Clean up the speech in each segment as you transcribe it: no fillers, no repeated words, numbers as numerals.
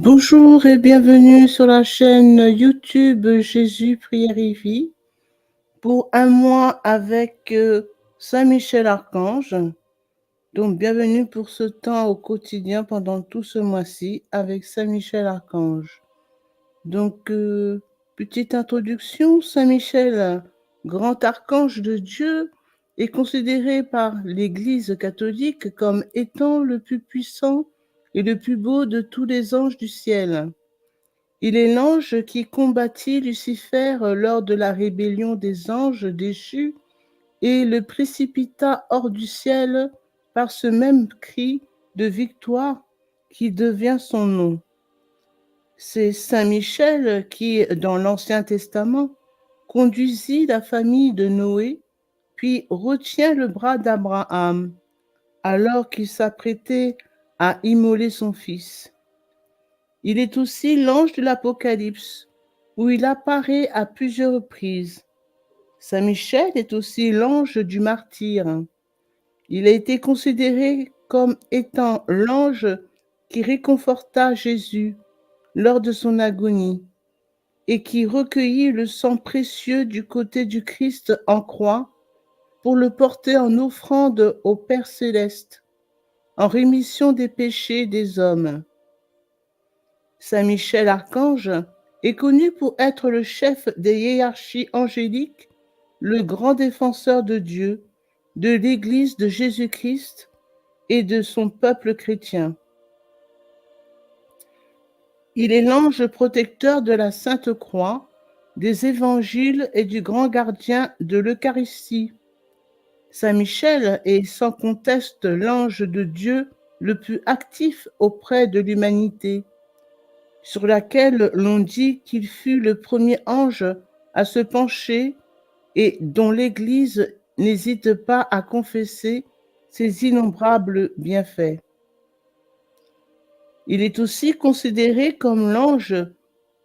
Bonjour et bienvenue sur la chaîne YouTube Jésus Prière et Vie pour un mois avec Saint Michel Archange. Donc bienvenue pour ce temps au quotidien pendant tout ce mois-ci avec Saint Michel Archange. Donc petite introduction, Saint Michel, grand archange de Dieu, est considéré par l'Église catholique comme étant le plus puissant et le plus beau de tous les anges du ciel. Il est l'ange qui combattit Lucifer lors de la rébellion des anges déchus et le précipita hors du ciel par ce même cri de victoire qui devient son nom. C'est Saint Michel qui, dans l'Ancien Testament, conduisit la famille de Noé, puis retient le bras d'Abraham alors qu'il s'apprêtait à immoler son fils. Il est aussi l'ange de l'Apocalypse, où il apparaît à plusieurs reprises. Saint Michel est aussi l'ange du martyr. Il a été considéré comme étant l'ange qui réconforta Jésus lors de son agonie et qui recueillit le sang précieux du côté du Christ en croix pour le porter en offrande au Père céleste, en rémission des péchés des hommes. Saint Michel Archange est connu pour être le chef des hiérarchies angéliques, le grand défenseur de Dieu, de l'Église de Jésus-Christ et de son peuple chrétien. Il est l'ange protecteur de la Sainte Croix, des évangiles et du grand gardien de l'Eucharistie. Saint Michel est sans conteste l'ange de Dieu le plus actif auprès de l'humanité, sur laquelle l'on dit qu'il fut le premier ange à se pencher et dont l'Église n'hésite pas à confesser ses innombrables bienfaits. Il est aussi considéré comme l'ange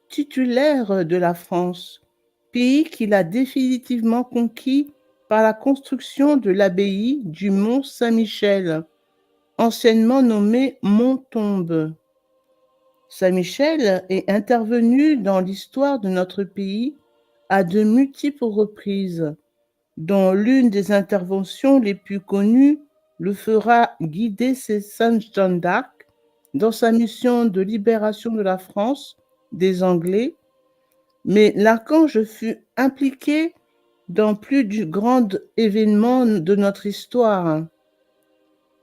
titulaire de la France, pays qu'il a définitivement conquis par la construction de l'abbaye du Mont Saint-Michel, anciennement nommée Mont-Tombe. Saint-Michel est intervenu dans l'histoire de notre pays à de multiples reprises, dont l'une des interventions les plus connues le fera guider ses Sainte Jeanne d'Arc dans sa mission de libération de la France des Anglais, mais l'archange fut impliqué dans plus de grands événements de notre histoire.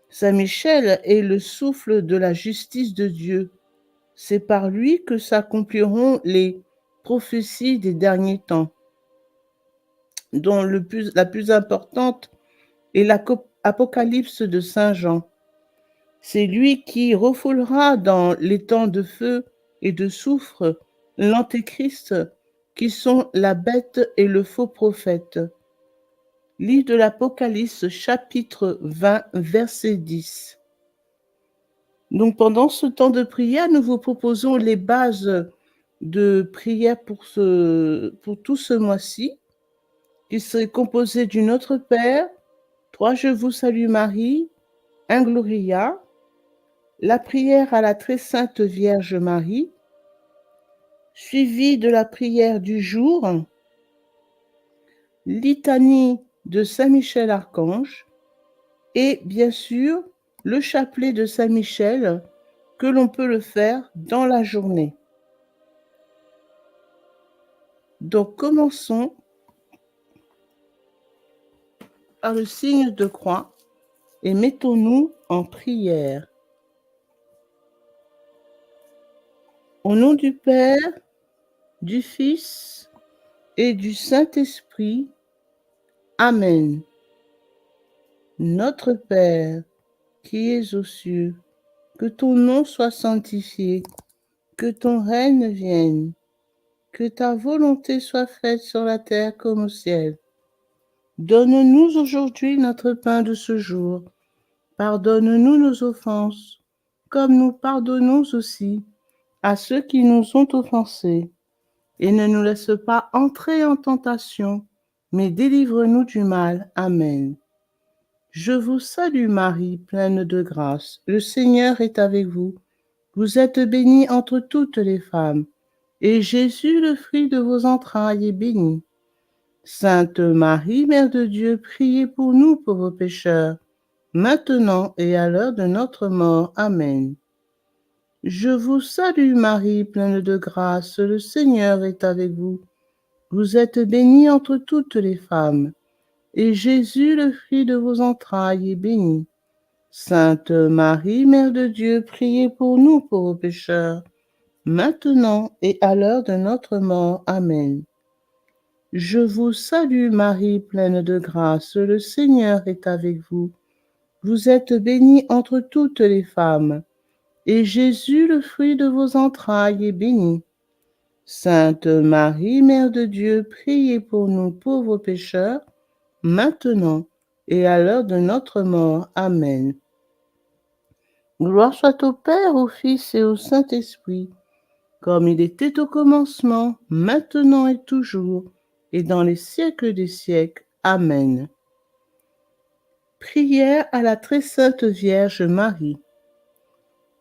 Saint Michel est le souffle de la justice de Dieu. C'est par lui que s'accompliront les prophéties des derniers temps, dont la plus importante est l'Apocalypse de Saint Jean. C'est lui qui refoulera dans les temps de feu et de soufre l'Antéchrist, qui sont la bête et le faux prophète. Livre de l'Apocalypse, chapitre 20, verset 10. Donc pendant ce temps de prière, nous vous proposons les bases de prière pour tout ce mois-ci, qui serait composé du Notre Père, 3 Je vous salue Marie, un Gloria, la prière à la très sainte Vierge Marie, suivi de la prière du jour, litanie de Saint Michel Archange et bien sûr le chapelet de Saint Michel que l'on peut le faire dans la journée. Donc commençons par le signe de croix et mettons-nous en prière. Au nom du Père, du Fils et du Saint-Esprit. Amen. Notre Père, qui es aux cieux, que ton nom soit sanctifié, que ton règne vienne, que ta volonté soit faite sur la terre comme au ciel. Donne-nous aujourd'hui notre pain de ce jour. Pardonne-nous nos offenses, comme nous pardonnons aussi à ceux qui nous ont offensés. Et ne nous laisse pas entrer en tentation, mais délivre-nous du mal. Amen. Je vous salue Marie, pleine de grâce. Le Seigneur est avec vous. Vous êtes bénie entre toutes les femmes, et Jésus, le fruit de vos entrailles, est béni. Sainte Marie, Mère de Dieu, priez pour nous pauvres pécheurs, maintenant et à l'heure de notre mort. Amen. Je vous salue Marie, pleine de grâce, le Seigneur est avec vous. Vous êtes bénie entre toutes les femmes, et Jésus, le fruit de vos entrailles, est béni. Sainte Marie, Mère de Dieu, priez pour nous pauvres pécheurs, maintenant et à l'heure de notre mort. Amen. Je vous salue Marie, pleine de grâce, le Seigneur est avec vous. Vous êtes bénie entre toutes les femmes, et Jésus, le fruit de vos entrailles, est béni. Sainte Marie, Mère de Dieu, priez pour nous pauvres pécheurs, maintenant et à l'heure de notre mort. Amen. Gloire soit au Père, au Fils et au Saint-Esprit, comme il était au commencement, maintenant et toujours, et dans les siècles des siècles. Amen. Prière à la très sainte Vierge Marie.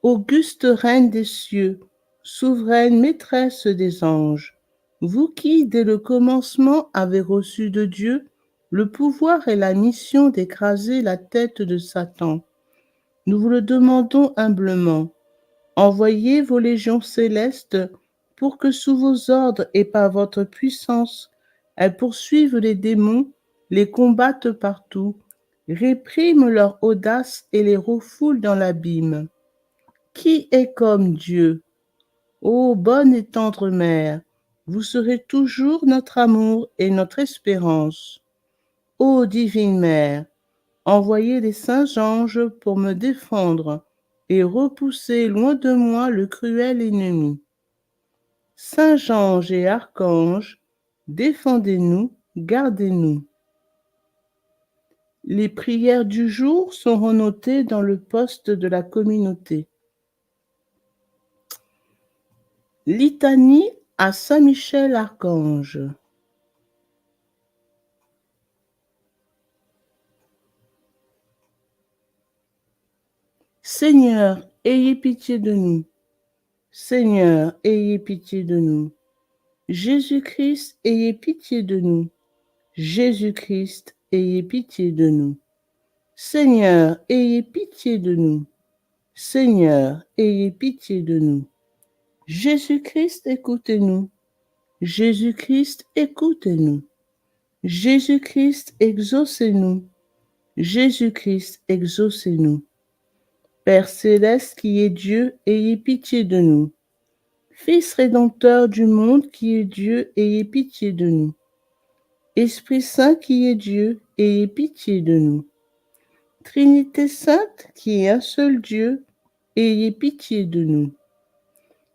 Auguste Reine des cieux, souveraine maîtresse des anges, vous qui, dès le commencement, avez reçu de Dieu le pouvoir et la mission d'écraser la tête de Satan, nous vous le demandons humblement. Envoyez vos légions célestes pour que sous vos ordres et par votre puissance, elles poursuivent les démons, les combattent partout, répriment leur audace et les refoulent dans l'abîme. Qui est comme Dieu? Ô bonne et tendre Mère, vous serez toujours notre amour et notre espérance. Ô divine Mère, envoyez les saints anges pour me défendre et repousser loin de moi le cruel ennemi. Saints anges et archanges, défendez-nous, gardez-nous. Les prières du jour seront notées dans le poste de la communauté. Litanie à Saint Michel Archange. Seigneur, ayez pitié de nous. Seigneur, ayez pitié de nous. Jésus-Christ, ayez pitié de nous. Jésus-Christ, ayez pitié de nous. Seigneur, ayez pitié de nous. Seigneur, ayez pitié de nous. Jésus-Christ, écoutez-nous. Jésus-Christ, écoutez-nous. Jésus-Christ, exaucez-nous. Jésus-Christ, exaucez-nous. Père céleste qui est Dieu, ayez pitié de nous. Fils rédempteur du monde qui est Dieu, ayez pitié de nous. Esprit Saint qui est Dieu, ayez pitié de nous. Trinité sainte qui est un seul Dieu, ayez pitié de nous.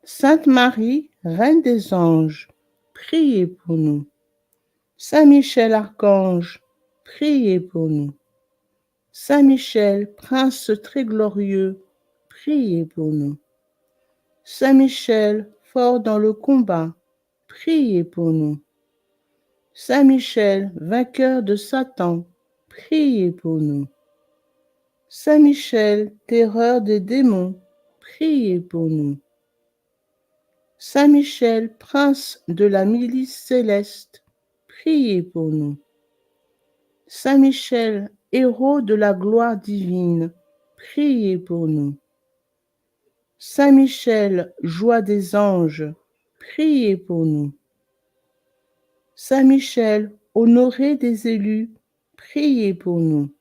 Sainte Marie, Reine des anges, priez pour nous. Saint Michel Archange, priez pour nous. Saint Michel, Prince très glorieux, priez pour nous. Saint Michel, fort dans le combat, priez pour nous. Saint Michel, vainqueur de Satan, priez pour nous. Saint Michel, terreur des démons, priez pour nous. Saint Michel, prince de la milice céleste, priez pour nous. Saint Michel, héros de la gloire divine, priez pour nous. Saint Michel, joie des anges, priez pour nous. Saint Michel, honoré des élus, priez pour nous.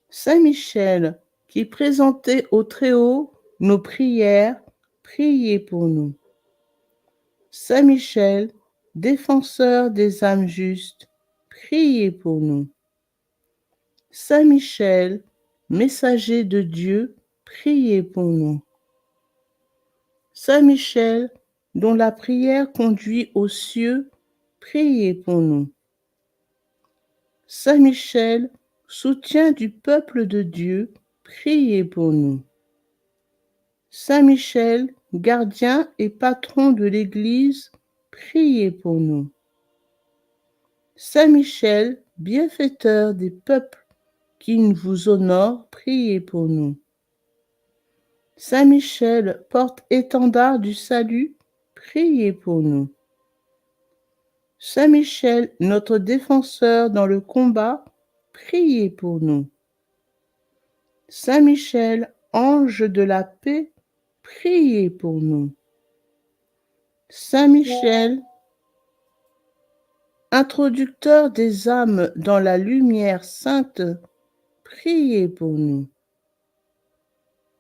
Saint Michel, qui présentait au Très-Haut nos prières, priez pour nous. Saint Michel, défenseur des âmes justes, priez pour nous. Saint Michel, messager de Dieu, priez pour nous. Saint Michel, dont la prière conduit aux cieux, priez pour nous. Saint Michel, soutien du peuple de Dieu, priez pour nous. Saint Michel, gardien et patron de l'Église, priez pour nous. Saint Michel, bienfaiteur des peuples qui vous honorent, priez pour nous. Saint Michel, porte-étendard du salut, priez pour nous. Saint Michel, notre défenseur dans le combat, priez pour nous. Saint Michel, ange de la paix, priez pour nous. Saint Michel, introducteur des âmes dans la lumière sainte, priez pour nous.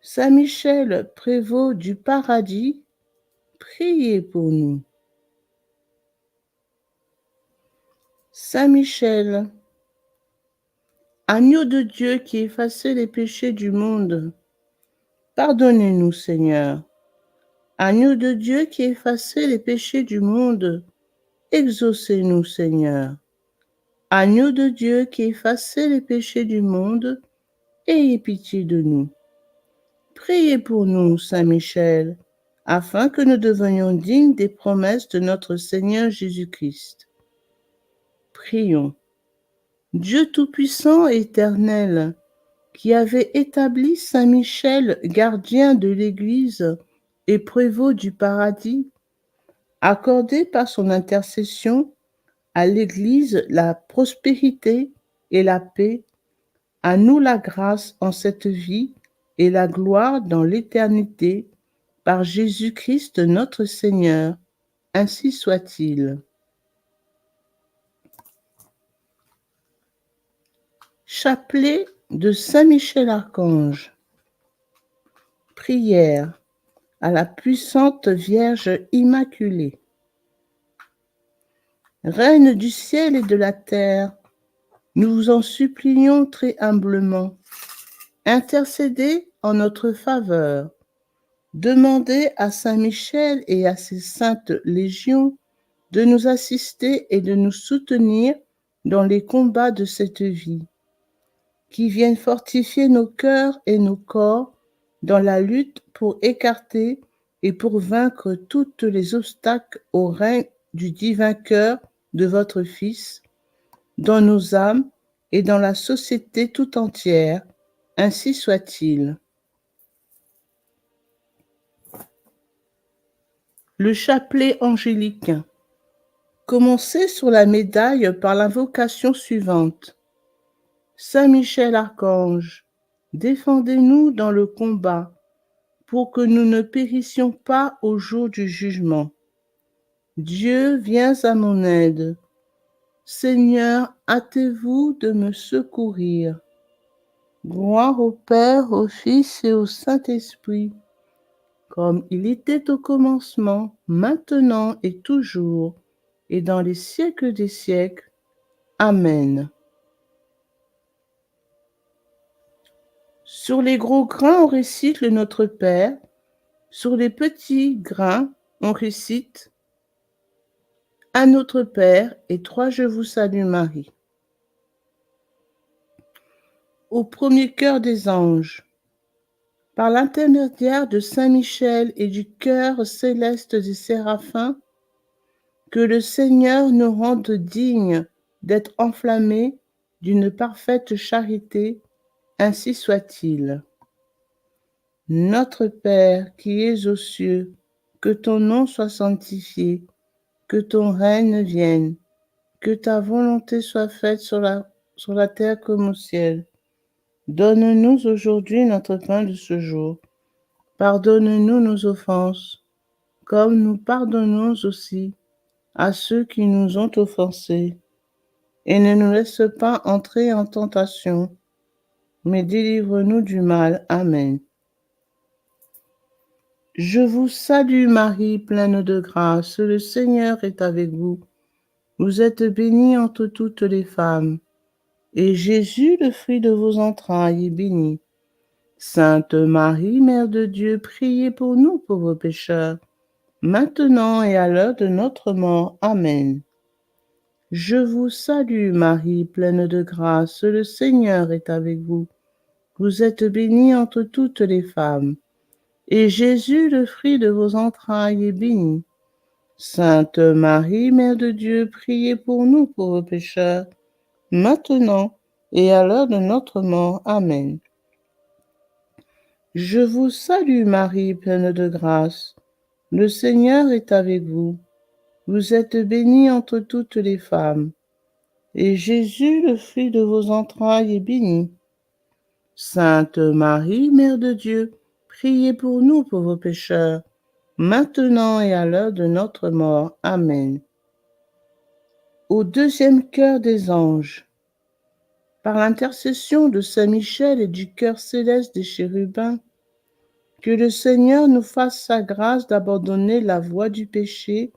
Saint Michel, prévôt du paradis, priez pour nous. Saint Michel, agneau de Dieu qui effacez les péchés du monde, pardonnez-nous, Seigneur. Agneau de Dieu qui effacez les péchés du monde, exaucez-nous, Seigneur. Agneau de Dieu qui effacez les péchés du monde, ayez pitié de nous. Priez pour nous, Saint Michel, afin que nous devenions dignes des promesses de notre Seigneur Jésus-Christ. Prions. Dieu Tout-Puissant et Éternel, qui avait établi Saint Michel, gardien de l'Église et prévôt du paradis, accordez par son intercession à l'Église la prospérité et la paix, à nous la grâce en cette vie et la gloire dans l'éternité, par Jésus-Christ notre Seigneur. Ainsi soit-il. Chapelet de Saint Michel Archange. Prière à la puissante Vierge Immaculée. Reine du ciel et de la terre, nous vous en supplions très humblement. Intercédez en notre faveur. Demandez à Saint Michel et à ses saintes légions de nous assister et de nous soutenir dans les combats de cette vie, qui viennent fortifier nos cœurs et nos corps dans la lutte pour écarter et pour vaincre tous les obstacles au règne du divin cœur de votre Fils, dans nos âmes et dans la société tout entière. Ainsi soit-il. Le chapelet angélique. Commencez sur la médaille par l'invocation suivante. Saint Michel Archange, défendez-nous dans le combat, pour que nous ne périssions pas au jour du jugement. Dieu, viens à mon aide. Seigneur, hâtez-vous de me secourir. Gloire au Père, au Fils et au Saint-Esprit, comme il était au commencement, maintenant et toujours, et dans les siècles des siècles. Amen. Sur les gros grains, on récite le Notre Père. Sur les petits grains, on récite Un Notre Père et 3 Je vous salue Marie. Au premier cœur des anges, par l'intermédiaire de Saint Michel et du cœur céleste des séraphins, que le Seigneur nous rende dignes d'être enflammés d'une parfaite charité, ainsi soit-il. Notre Père qui es aux cieux, que ton nom soit sanctifié, que ton règne vienne, que ta volonté soit faite sur la terre comme au ciel. Donne-nous aujourd'hui notre pain de ce jour. Pardonne-nous nos offenses, comme nous pardonnons aussi à ceux qui nous ont offensés. Et ne nous laisse pas entrer en tentation, mais délivre-nous du mal. Amen. Je vous salue Marie, pleine de grâce, le Seigneur est avec vous. Vous êtes bénie entre toutes les femmes, et Jésus, le fruit de vos entrailles, est béni. Sainte Marie, Mère de Dieu, priez pour nous pauvres pécheurs, maintenant et à l'heure de notre mort. Amen. Je vous salue Marie, pleine de grâce, le Seigneur est avec vous. Vous êtes bénie entre toutes les femmes, et Jésus, le fruit de vos entrailles, est béni. Sainte Marie, Mère de Dieu, priez pour nous pauvres pécheurs, maintenant et à l'heure de notre mort. Amen. Je vous salue Marie, pleine de grâce. Le Seigneur est avec vous. Vous êtes bénie entre toutes les femmes. Et Jésus, le fruit de vos entrailles, est béni. Sainte Marie, Mère de Dieu, priez pour nous pauvres pécheurs, maintenant et à l'heure de notre mort. Amen. Au deuxième cœur des anges, par l'intercession de Saint Michel et du cœur céleste des chérubins, que le Seigneur nous fasse sa grâce d'abandonner la voie du péché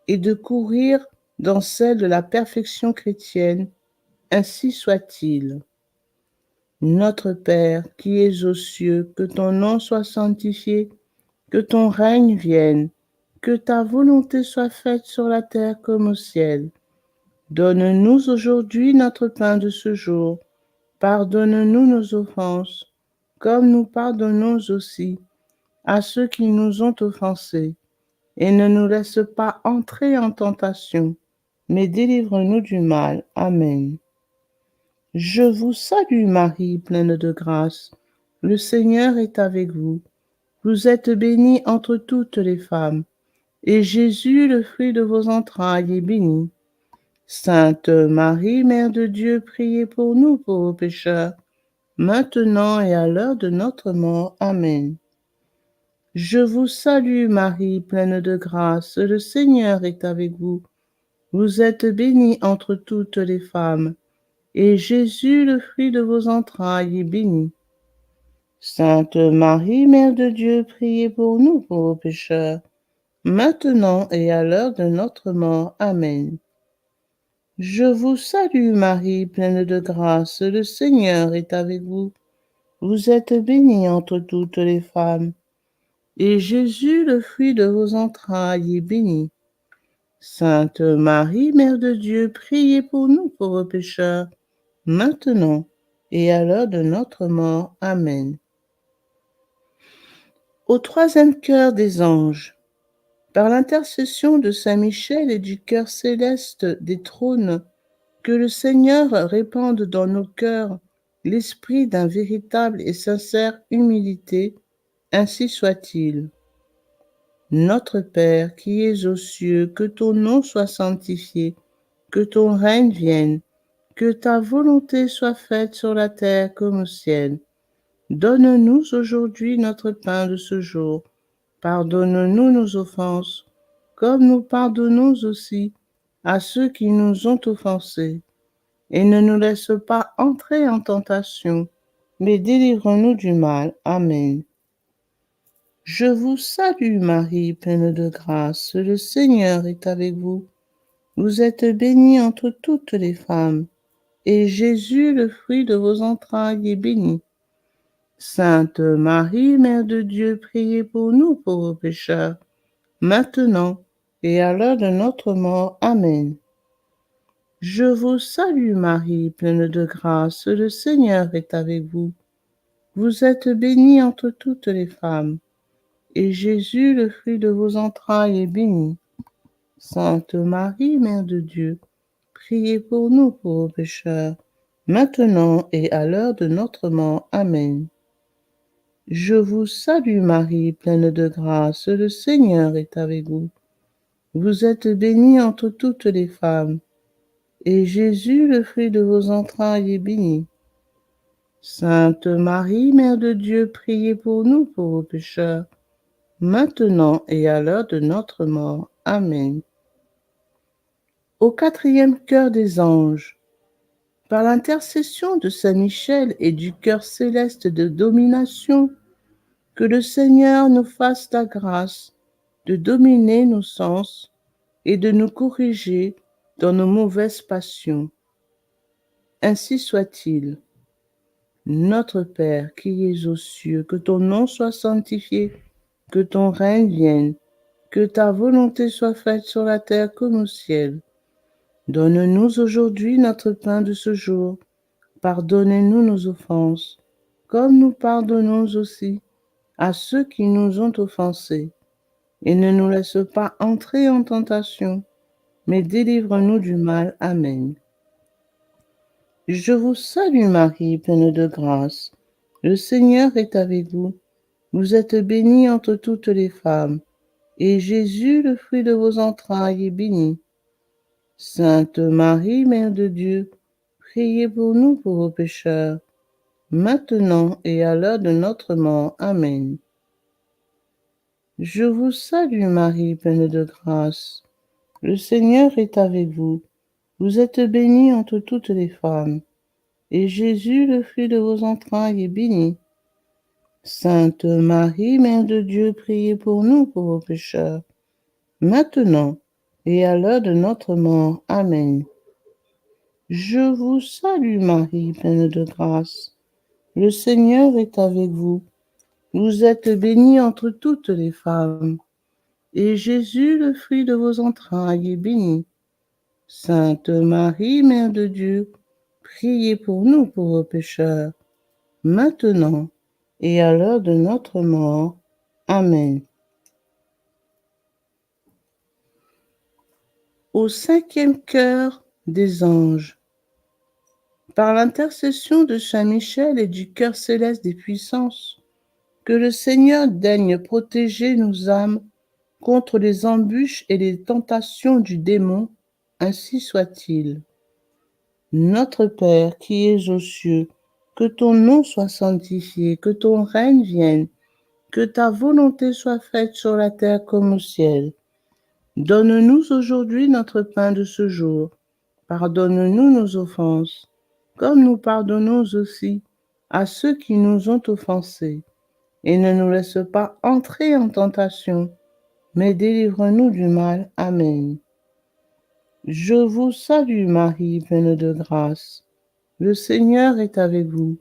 et de courir dans celle de la perfection chrétienne. Ainsi soit-il. Notre Père, qui es aux cieux, que ton nom soit sanctifié, que ton règne vienne, que ta volonté soit faite sur la terre comme au ciel. Donne-nous aujourd'hui notre pain de ce jour. Pardonne-nous nos offenses, comme nous pardonnons aussi à ceux qui nous ont offensés. Et ne nous laisse pas entrer en tentation, mais délivre-nous du mal. Amen. Je vous salue Marie, pleine de grâce. Le Seigneur est avec vous. Vous êtes bénie entre toutes les femmes, et Jésus, le fruit de vos entrailles, est béni. Sainte Marie, Mère de Dieu, priez pour nous pauvres pécheurs, maintenant et à l'heure de notre mort. Amen. Je vous salue Marie, pleine de grâce, le Seigneur est avec vous. Vous êtes bénie entre toutes les femmes, et Jésus, le fruit de vos entrailles, est béni. Sainte Marie, Mère de Dieu, priez pour nous pauvres pécheurs, maintenant et à l'heure de notre mort. Amen. Je vous salue Marie, pleine de grâce, le Seigneur est avec vous. Vous êtes bénie entre toutes les femmes, et Jésus, le fruit de vos entrailles, est béni. Sainte Marie, Mère de Dieu, priez pour nous pauvres pécheurs, maintenant et à l'heure de notre mort. Amen. Au troisième cœur des anges, par l'intercession de Saint Michel et du cœur céleste des trônes, que le Seigneur répande dans nos cœurs l'esprit d'une véritable et sincère humilité, ainsi soit-il. Notre Père, qui es aux cieux, que ton nom soit sanctifié, que ton règne vienne, que ta volonté soit faite sur la terre comme au ciel. Donne-nous aujourd'hui notre pain de ce jour. Pardonne-nous nos offenses, comme nous pardonnons aussi à ceux qui nous ont offensés. Et ne nous laisse pas entrer en tentation, mais délivre-nous du mal. Amen. Je vous salue Marie, pleine de grâce, le Seigneur est avec vous. Vous êtes bénie entre toutes les femmes, et Jésus, le fruit de vos entrailles, est béni. Sainte Marie, Mère de Dieu, priez pour nous pauvres pécheurs, maintenant et à l'heure de notre mort. Amen. Je vous salue Marie, pleine de grâce, le Seigneur est avec vous. Vous êtes bénie entre toutes les femmes, et Jésus, le fruit de vos entrailles, est béni. Sainte Marie, Mère de Dieu, priez pour nous pauvres pécheurs, maintenant et à l'heure de notre mort. Amen. Je vous salue Marie, pleine de grâce, le Seigneur est avec vous. Vous êtes bénie entre toutes les femmes, et Jésus, le fruit de vos entrailles, est béni. Sainte Marie, Mère de Dieu, priez pour nous pauvres pécheurs, maintenant et à l'heure de notre mort. Amen. Au quatrième cœur des anges, par l'intercession de Saint Michel et du cœur céleste de domination, que le Seigneur nous fasse la grâce de dominer nos sens et de nous corriger dans nos mauvaises passions. Ainsi soit-il. Notre Père qui es aux cieux, que ton nom soit sanctifié, que ton règne vienne, que ta volonté soit faite sur la terre comme au ciel. Donne-nous aujourd'hui notre pain de ce jour. Pardonnez-nous nos offenses, comme nous pardonnons aussi à ceux qui nous ont offensés. Et ne nous laisse pas entrer en tentation, mais délivre-nous du mal. Amen. Je vous salue Marie, pleine de grâce. Le Seigneur est avec vous. Vous êtes bénie entre toutes les femmes, et Jésus, le fruit de vos entrailles, est béni. Sainte Marie, Mère de Dieu, priez pour nous pauvres pécheurs, maintenant et à l'heure de notre mort. Amen. Je vous salue Marie, pleine de grâce. Le Seigneur est avec vous. Vous êtes bénie entre toutes les femmes, et Jésus, le fruit de vos entrailles, est béni. Sainte Marie, Mère de Dieu, priez pour nous pauvres pécheurs, maintenant et à l'heure de notre mort. Amen. Je vous salue Marie, pleine de grâce. Le Seigneur est avec vous. Vous êtes bénie entre toutes les femmes, et Jésus, le fruit de vos entrailles, est béni. Sainte Marie, Mère de Dieu, priez pour nous pauvres pécheurs, maintenant et à l'heure de notre mort. Amen. Au cinquième cœur des anges. Par l'intercession de Saint Michel et du cœur céleste des puissances, que le Seigneur daigne protéger nos âmes contre les embûches et les tentations du démon, ainsi soit-il. Notre Père qui es aux cieux, que ton nom soit sanctifié, que ton règne vienne, que ta volonté soit faite sur la terre comme au ciel. Donne-nous aujourd'hui notre pain de ce jour. Pardonne-nous nos offenses, comme nous pardonnons aussi à ceux qui nous ont offensés. Et ne nous laisse pas entrer en tentation, mais délivre-nous du mal. Amen. Je vous salue Marie, pleine de grâce. Le Seigneur est avec vous.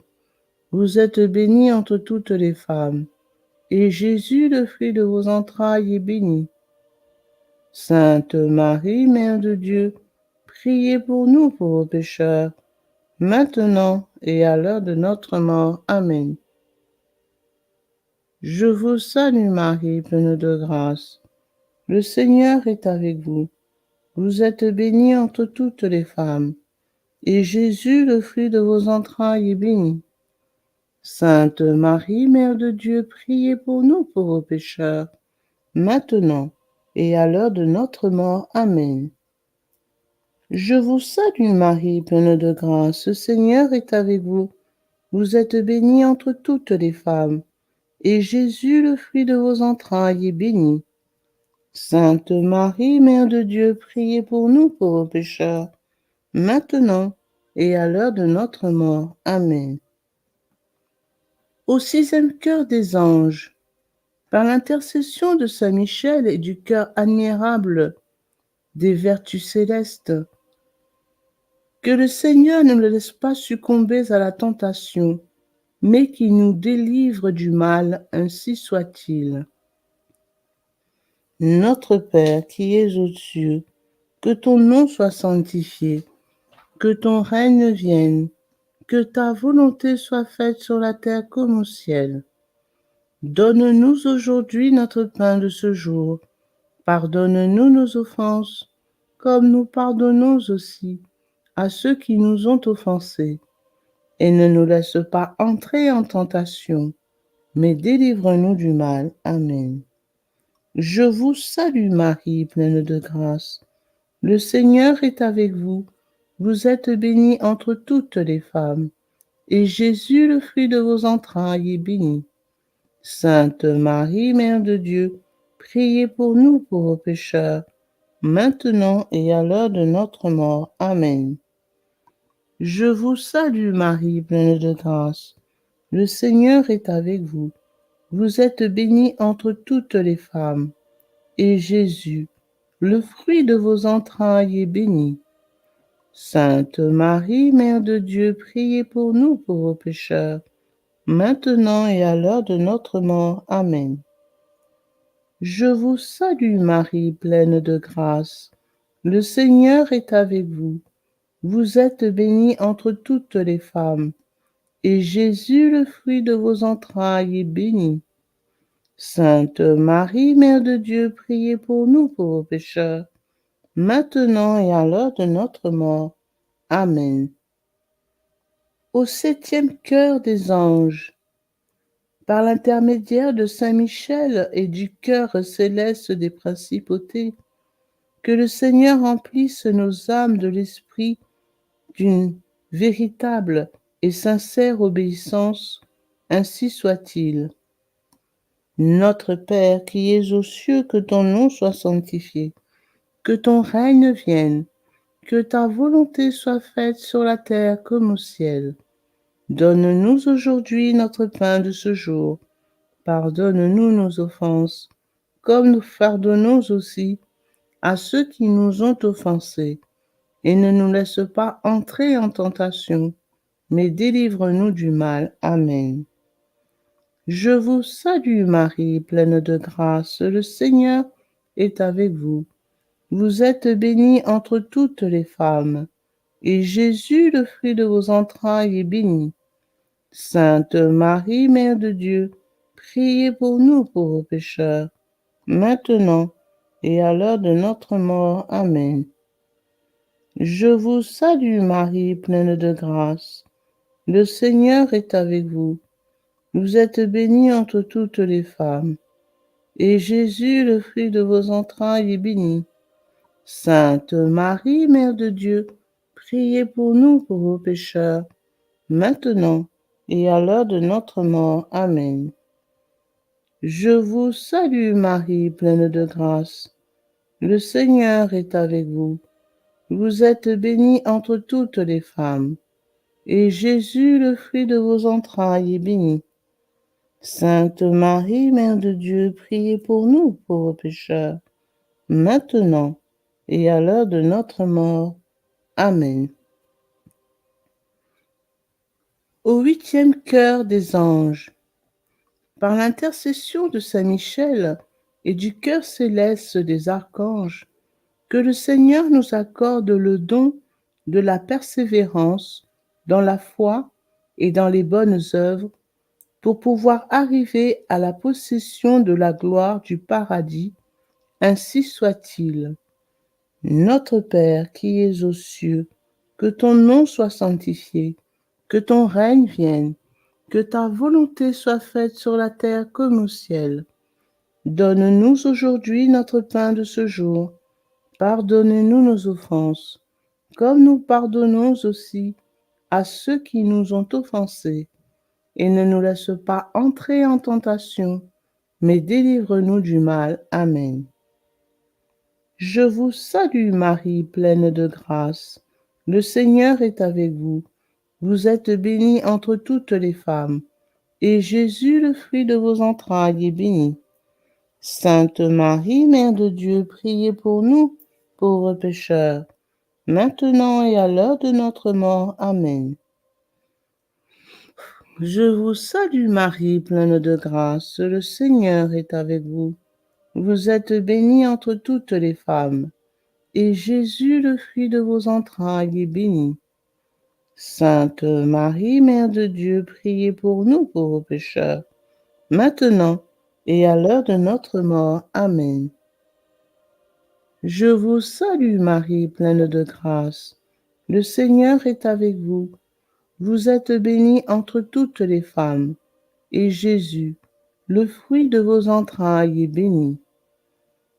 Vous êtes bénie entre toutes les femmes, et Jésus, le fruit de vos entrailles, est béni. Sainte Marie, Mère de Dieu, priez pour nous pauvres pécheurs, maintenant et à l'heure de notre mort. Amen. Je vous salue Marie, pleine de grâce. Le Seigneur est avec vous. Vous êtes bénie entre toutes les femmes, et Jésus, le fruit de vos entrailles, est béni. Sainte Marie, Mère de Dieu, priez pour nous pauvres pécheurs, maintenant et à l'heure de notre mort. Amen. Je vous salue Marie, pleine de grâce. Le Seigneur est avec vous. Vous êtes bénie entre toutes les femmes, et Jésus, le fruit de vos entrailles, est béni. Sainte Marie, Mère de Dieu, priez pour nous pauvres pécheurs, maintenant et à l'heure de notre mort. Amen. Au sixième cœur des anges, par l'intercession de Saint Michel et du cœur admirable des vertus célestes, que le Seigneur ne nous laisse pas succomber à la tentation, mais qu'il nous délivre du mal, ainsi soit-il. Notre Père qui es aux cieux, que ton nom soit sanctifié, que ton règne vienne, que ta volonté soit faite sur la terre comme au ciel. Donne-nous aujourd'hui notre pain de ce jour. Pardonne-nous nos offenses, comme nous pardonnons aussi à ceux qui nous ont offensés. Et ne nous laisse pas entrer en tentation, mais délivre-nous du mal. Amen. Je vous salue Marie, pleine de grâce. Le Seigneur est avec vous. Vous êtes bénie entre toutes les femmes, et Jésus, le fruit de vos entrailles, est béni. Sainte Marie, Mère de Dieu, priez pour nous pauvres pécheurs, maintenant et à l'heure de notre mort. Amen. Je vous salue Marie, pleine de grâce. Le Seigneur est avec vous. Vous êtes bénie entre toutes les femmes, et Jésus, le fruit de vos entrailles, est béni. Sainte Marie, Mère de Dieu, priez pour nous pauvres pécheurs, maintenant et à l'heure de notre mort. Amen. Je vous salue Marie, pleine de grâce. Le Seigneur est avec vous. Vous êtes bénie entre toutes les femmes, et Jésus, le fruit de vos entrailles, est béni. Sainte Marie, Mère de Dieu, priez pour nous pauvres pécheurs, maintenant et à l'heure de notre mort. Amen. Au septième cœur des anges, Par l'intermédiaire de Saint Michel et du cœur céleste des principautés, que le Seigneur remplisse nos âmes de l'esprit d'une véritable et sincère obéissance, ainsi soit-il. Notre Père qui es aux cieux, que ton nom soit sanctifié, que ton règne vienne, que ta volonté soit faite sur la terre comme au ciel. Donne-nous aujourd'hui notre pain de ce jour. Pardonne-nous nos offenses, comme nous pardonnons aussi à ceux qui nous ont offensés. Et ne nous laisse pas entrer en tentation, mais délivre-nous du mal. Amen. Je vous salue Marie, pleine de grâce, le Seigneur est avec vous. Vous êtes bénie entre toutes les femmes, et Jésus, le fruit de vos entrailles, est béni. Sainte Marie, Mère de Dieu, priez pour nous pauvres pécheurs, maintenant et à l'heure de notre mort. Amen. Je vous salue Marie, pleine de grâce. Le Seigneur est avec vous. Vous êtes bénie entre toutes les femmes, et Jésus, le fruit de vos entrailles, est béni. Sainte Marie, Mère de Dieu, priez pour nous pauvres pécheurs, maintenant et à l'heure de notre mort. Amen. Je vous salue Marie, pleine de grâce. Le Seigneur est avec vous. Vous êtes bénie entre toutes les femmes, et Jésus, le fruit de vos entrailles, est béni. Sainte Marie, Mère de Dieu, priez pour nous pauvres pécheurs, maintenant et à l'heure de notre mort. Amen. Au huitième cœur des anges, par l'intercession de Saint Michel et du cœur céleste des archanges, que le Seigneur nous accorde le don de la persévérance dans la foi et dans les bonnes œuvres pour pouvoir arriver à la possession de la gloire du paradis. Ainsi soit-il. Notre Père qui es aux cieux, que ton nom soit sanctifié, que ton règne vienne, que ta volonté soit faite sur la terre comme au ciel. Donne-nous aujourd'hui notre pain de ce jour. Pardonne-nous nos offenses, comme nous pardonnons aussi à ceux qui nous ont offensés. Et ne nous laisse pas entrer en tentation, mais délivre-nous du mal. Amen. Je vous salue Marie, pleine de grâce. Le Seigneur est avec vous. Vous êtes bénie entre toutes les femmes, et Jésus, le fruit de vos entrailles, est béni. Sainte Marie, Mère de Dieu, priez pour nous, pauvres pécheurs, maintenant et à l'heure de notre mort. Amen. Je vous salue Marie, pleine de grâce. Le Seigneur est avec vous. Vous êtes bénie entre toutes les femmes, et Jésus, le fruit de vos entrailles, est béni. Sainte Marie, Mère de Dieu, priez pour nous pauvres pécheurs, maintenant et à l'heure de notre mort. Amen. Je vous salue Marie, pleine de grâce. Le Seigneur est avec vous. Vous êtes bénie entre toutes les femmes, et Jésus, le fruit de vos entrailles, est béni.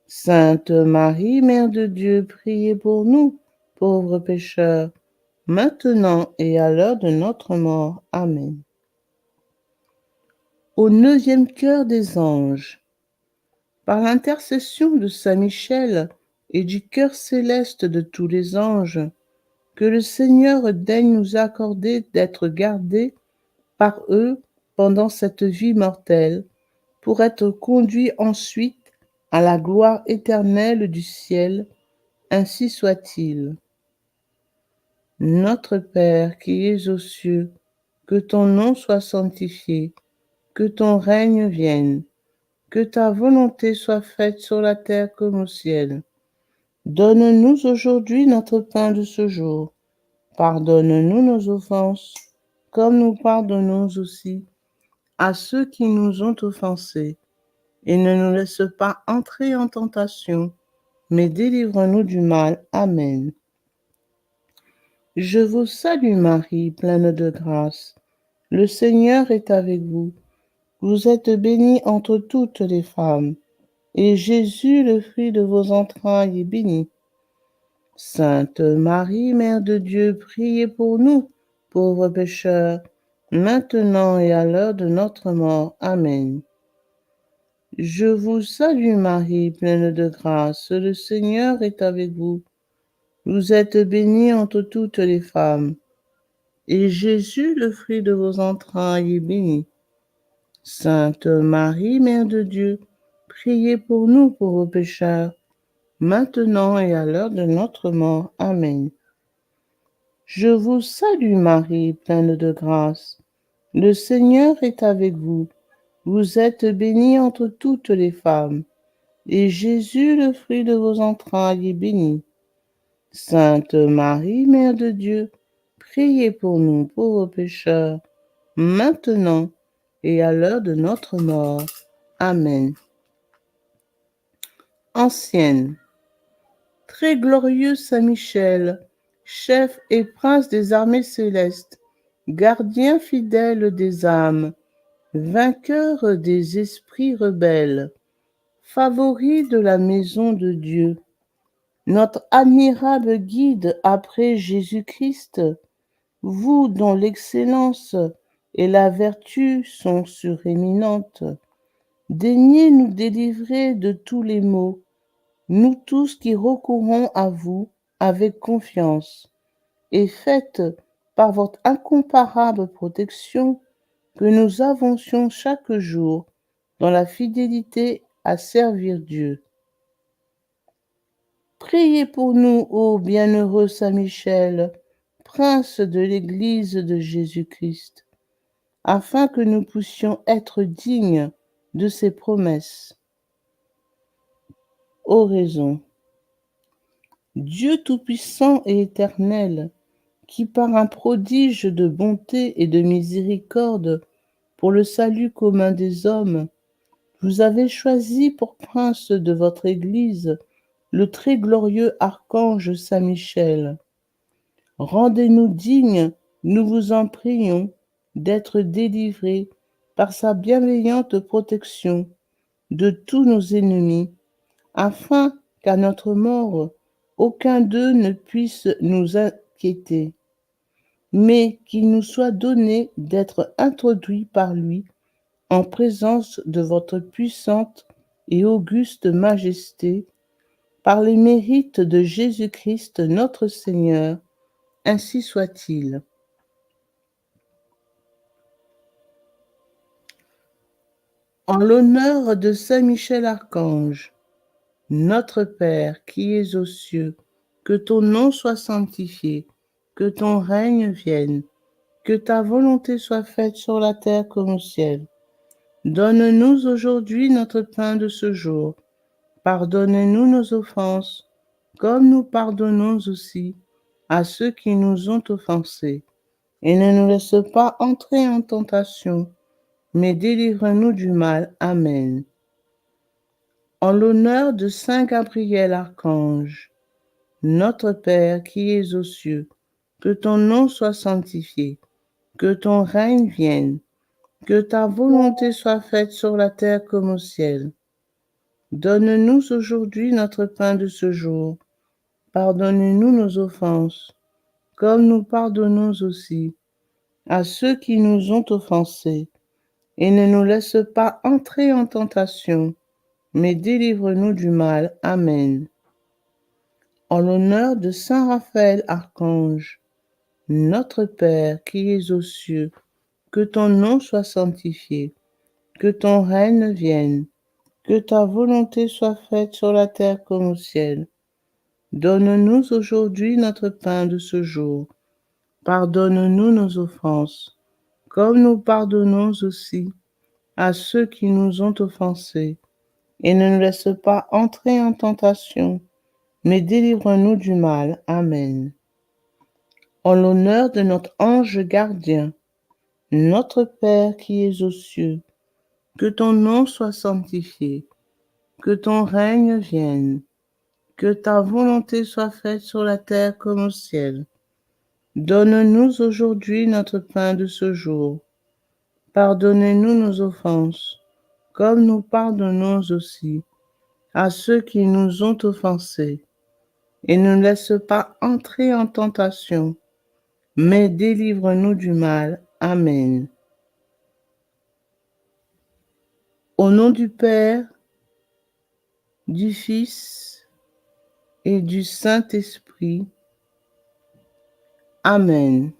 Sainte Marie, Mère de Dieu, priez pour nous, pauvres pécheurs, maintenant et à l'heure de notre mort. Amen. Au neuvième cœur des anges, par l'intercession de Saint Michel et du cœur céleste de tous les anges, que le Seigneur daigne nous accorder d'être gardés par eux pendant cette vie mortelle, pour être conduits ensuite à la gloire éternelle du ciel. Ainsi soit-il. Notre Père qui es aux cieux, que ton nom soit sanctifié, que ton règne vienne, que ta volonté soit faite sur la terre comme au ciel. Donne-nous aujourd'hui notre pain de ce jour. Pardonne-nous nos offenses, comme nous pardonnons aussi à ceux qui nous ont offensés. Et ne nous laisse pas entrer en tentation, mais délivre-nous du mal. Amen. Je vous salue Marie, pleine de grâce. Le Seigneur est avec vous. Vous êtes bénie entre toutes les femmes, et Jésus, le fruit de vos entrailles, est béni. Sainte Marie, Mère de Dieu, priez pour nous, pauvres pécheurs, maintenant et à l'heure de notre mort. Amen. Je vous salue Marie, pleine de grâce, le Seigneur est avec vous. Vous êtes bénie entre toutes les femmes, et Jésus, le fruit de vos entrailles, est béni. Sainte Marie, Mère de Dieu, priez pour nous pauvres pécheurs, maintenant et à l'heure de notre mort. Amen. Je vous salue Marie, pleine de grâce. Le Seigneur est avec vous. Vous êtes bénie entre toutes les femmes, et Jésus, le fruit de vos entrailles, est béni. Sainte Marie, Mère de Dieu, priez pour nous pauvres pécheurs, maintenant et à l'heure de notre mort. Amen. Ancienne. Très glorieux Saint Michel, chef et prince des armées célestes, gardien fidèle des âmes, vainqueur des esprits rebelles, favori de la maison de Dieu, notre admirable guide après Jésus-Christ, vous dont l'excellence et la vertu sont suréminentes, daignez nous délivrer de tous les maux, nous tous qui recourons à vous avec confiance, et faites par votre incomparable protection que nous avancions chaque jour dans la fidélité à servir Dieu. Priez pour nous, ô bienheureux Saint Michel, prince de l'Église de Jésus-Christ, afin que nous puissions être dignes de ses promesses. Oraison. Dieu Tout-Puissant et Éternel, qui par un prodige de bonté et de miséricorde pour le salut commun des hommes, vous avez choisi pour prince de votre Église le très glorieux archange Saint Michel. Rendez-nous dignes, nous vous en prions, d'être délivrés par sa bienveillante protection de tous nos ennemis, afin qu'à notre mort, aucun d'eux ne puisse nous inquiéter, mais qu'il nous soit donné d'être introduits par lui en présence de votre puissante et auguste majesté, par les mérites de Jésus-Christ notre Seigneur, ainsi soit-il. En l'honneur de Saint Michel Archange, notre Père qui es aux cieux, que ton nom soit sanctifié, que ton règne vienne, que ta volonté soit faite sur la terre comme au ciel. Donne-nous aujourd'hui notre pain de ce jour. Pardonne-nous nos offenses, comme nous pardonnons aussi à ceux qui nous ont offensés. Et ne nous laisse pas entrer en tentation, mais délivre-nous du mal. Amen. En l'honneur de Saint Gabriel Archange, notre Père qui es aux cieux, que ton nom soit sanctifié, que ton règne vienne, que ta volonté soit faite sur la terre comme au ciel. Donne-nous aujourd'hui notre pain de ce jour. Pardonne-nous nos offenses, comme nous pardonnons aussi à ceux qui nous ont offensés. Et ne nous laisse pas entrer en tentation, mais délivre-nous du mal. Amen. En l'honneur de Saint Raphaël Archange, notre Père qui es aux cieux, que ton nom soit sanctifié, que ton règne vienne, que ta volonté soit faite sur la terre comme au ciel. Donne-nous aujourd'hui notre pain de ce jour. Pardonne-nous nos offenses, comme nous pardonnons aussi à ceux qui nous ont offensés. Et ne nous laisse pas entrer en tentation, mais délivre-nous du mal. Amen. En l'honneur de notre ange gardien, notre Père qui es aux cieux, que ton nom soit sanctifié, que ton règne vienne, que ta volonté soit faite sur la terre comme au ciel. Donne-nous aujourd'hui notre pain de ce jour. Pardonnez-nous nos offenses, comme nous pardonnons aussi à ceux qui nous ont offensés. Et ne nous laisse pas entrer en tentation, mais délivre-nous du mal. Amen. Au nom du Père, du Fils et du Saint-Esprit. Amen.